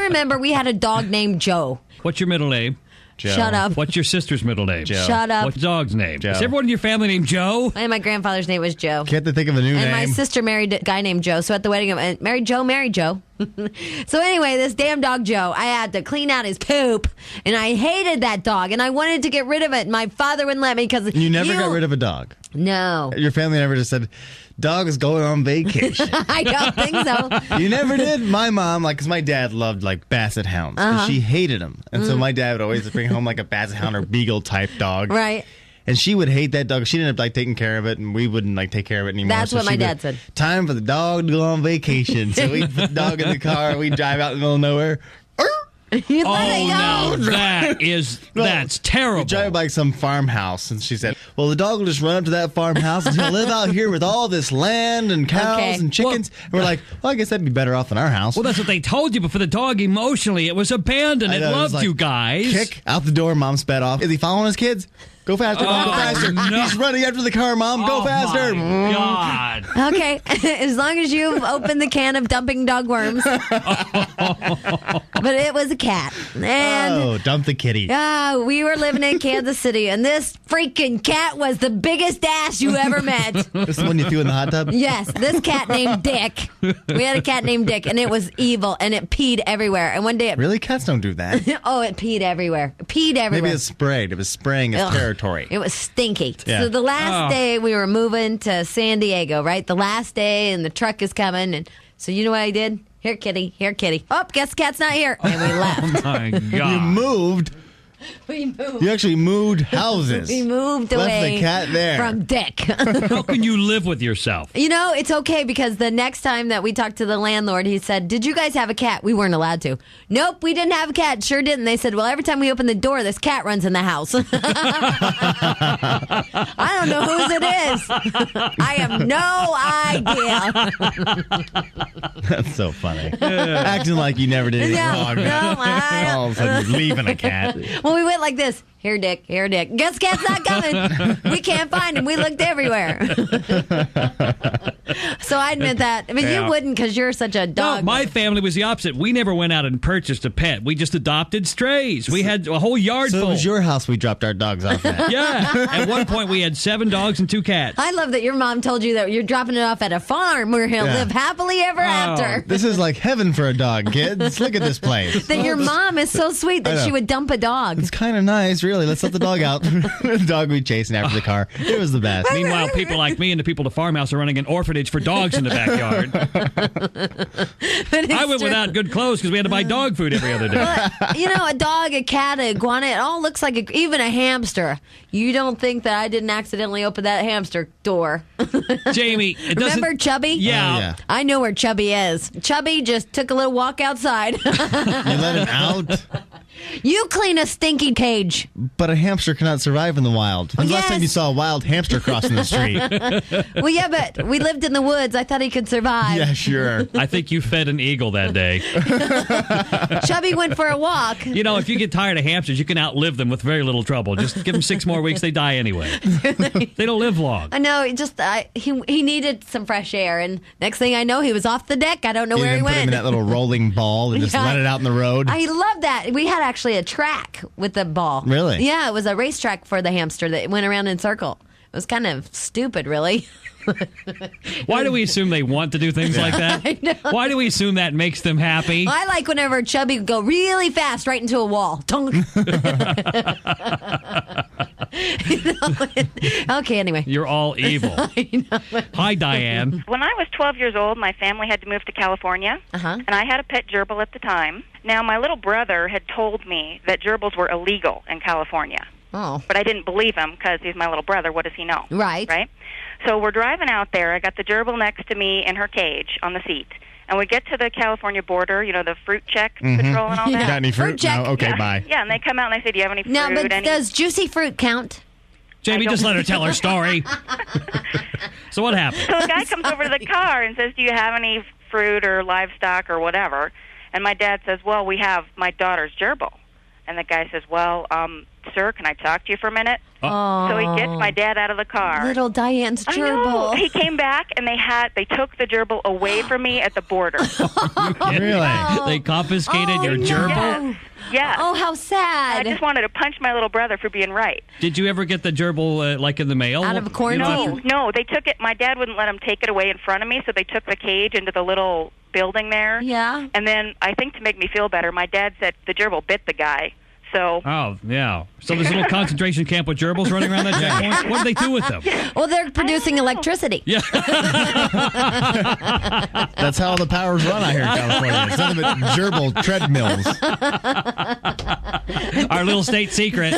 I remember we had a dog named Joe. What's your middle name? Joe. Shut up. What's your sister's middle name? Joe. Shut up. What's the dog's name? Joe. Is everyone in your family named Joe? And my grandfather's name was Joe. Can't they think of a new And name? my sister married a guy named Joe. So at the wedding, married Joe. So anyway, this damn dog Joe, I had to clean out his poop, and I hated that dog, and I wanted to get rid of it. My father wouldn't let me because You never got rid of a dog. No, Your family never just said, "Dog is going on vacation." I don't think so. You never did? My mom, because my dad loved, basset hounds. But she hated them. And so my dad would always bring home, a basset hound or beagle type dog. Right. And she would hate that dog. She'd end up, taking care of it, and we wouldn't, take care of it anymore. That's what my dad said. Time for the dog to go on vacation. So we'd put the dog in the car, and we'd drive out in the middle of nowhere. You let it no, go. that's terrible. We drive by some farmhouse, and she said, well, the dog will just run up to that farmhouse and he'll live out here with all this land and cows and chickens. And we're like, well, I guess that'd be better off than our house. Well, that's what they told you, but for the dog, emotionally, it was abandoned. It loved you guys. Kick out the door, Mom sped off. Is he following his kids? Go faster, Mom, go faster. no. He's running after the car, Mom. Go faster. My God. Okay, as long as you've opened the can of dumping dog worms. But it was a cat. And dump the kitty. we were living in Kansas City, and this freaking cat was the biggest ass you ever met. This is the one you threw in the hot tub? Yes, this cat named Dick. We had a cat named Dick, and it was evil, and it peed everywhere. And one day Really? Cats don't do that. it peed everywhere. Maybe it sprayed. It was spraying its territory. It was stinky. Yeah. So the last day we were moving to San Diego, right? The last day, and the truck is coming. And so you know what I did? Here, kitty. Here, kitty. Oh, guess the cat's not here. And we left. Oh, my God. You moved. We moved. You actually moved houses. We moved Left away the cat there. from Dick. How can you live with yourself? It's okay because the next time that we talked to the landlord, he said, did you guys have a cat? We weren't allowed to. Nope, we didn't have a cat. Sure didn't. They said, well, every time we open the door, this cat runs in the house. I don't know whose it is. I have no idea. That's so funny. Acting like you never did anything wrong. All of a sudden, you're leaving a cat. Well, we went like this. Here, Dick. Here, Dick. Guess cat's not coming. We can't find him. We looked everywhere. So I admit that. I mean, you wouldn't because you're such a dog. No, my family was the opposite. We never went out and purchased a pet. We just adopted strays. We had a whole yard So full. it was your house we dropped our dogs off at. Yeah. At one point, we had 7 dogs and 2 cats. I love that your mom told you that you're dropping it off at a farm where he'll live happily ever after. This is like heaven for a dog, kids. Look at this place. That your mom is so sweet that she would dump a dog. It's kind of nice, really. Let's let the dog out. The dog we chasing after the car. It was the best. Meanwhile, people like me and the people at the farmhouse are running an orphanage for dogs in the backyard. I went without good clothes because we had to buy dog food every other day. Well, a dog, a cat, a iguana, it all looks like even a hamster. You don't think that I didn't accidentally open that hamster door. Jamie, it doesn't... Remember Chubby? Yeah. Yeah. I know where Chubby is. Chubby just took a little walk outside. You let him out, You clean a stinky cage. but a hamster cannot survive in the wild. When's the last time you saw a wild hamster crossing the street? Well, yeah, but we lived in the woods. I thought he could survive. Yeah, sure. I think you fed an eagle that day. Chubby went for a walk. If you get tired of hamsters, you can outlive them with very little trouble. Just give them 6 more weeks, they die anyway. They don't live long. I know. He needed some fresh air, and next thing I know, he was off the deck. I don't know You where he even put him went. in that little rolling ball and just Yeah. let it out in the road. I love that. We had actually a track with the ball. Really? Yeah, it was a racetrack for the hamster that went around in a circle. It was kind of stupid, really. Why do we assume they want to do things like that? I know. Why do we assume that makes them happy? I like whenever Chubby would go really fast right into a wall. Tunk. Okay, anyway. You're all evil. Hi, Diane. When I was 12 years old, my family had to move to California, and I had a pet gerbil at the time. Now, my little brother had told me that gerbils were illegal in California. Oh. But I didn't believe him because he's my little brother. What does he know? Right. Right? So we're driving out there. I got the gerbil next to me in her cage on the seat. And we get to the California border, the fruit check patrol and all that. Got any fruit? Fruit check. No? Okay, Yeah. bye. Yeah, and they come out and they say, do you have any fruit? Now, but Any... does juicy fruit count? Jamie, just let her tell her story. So what happened? So the guy comes over to the car and says, do you have any fruit or livestock or whatever? And my dad says, well, we have my daughter's gerbil. And the guy says, well, sir, can I talk to you for a minute? Oh. So he gets my dad out of the car. Little Diane's I know. gerbil. He came back, and they took the gerbil away from me at the border. Really? They confiscated your gerbil? Yes. Oh, how sad. I just wanted to punch my little brother for being right. Did you ever get the gerbil, like, in the mail? Out of quarantine? No, they took it. My dad wouldn't let him take it away in front of me, so they took the cage into the little building there. Yeah. And then, I think to make me feel better, my dad said the gerbil bit the guy. So. Oh, yeah. So there's a little concentration camp with gerbils running around that checkpoint? What do they do with them? Well, they're producing electricity. Yeah. That's how the powers run out here in California. It's nothing but gerbil treadmills. Our little state secret.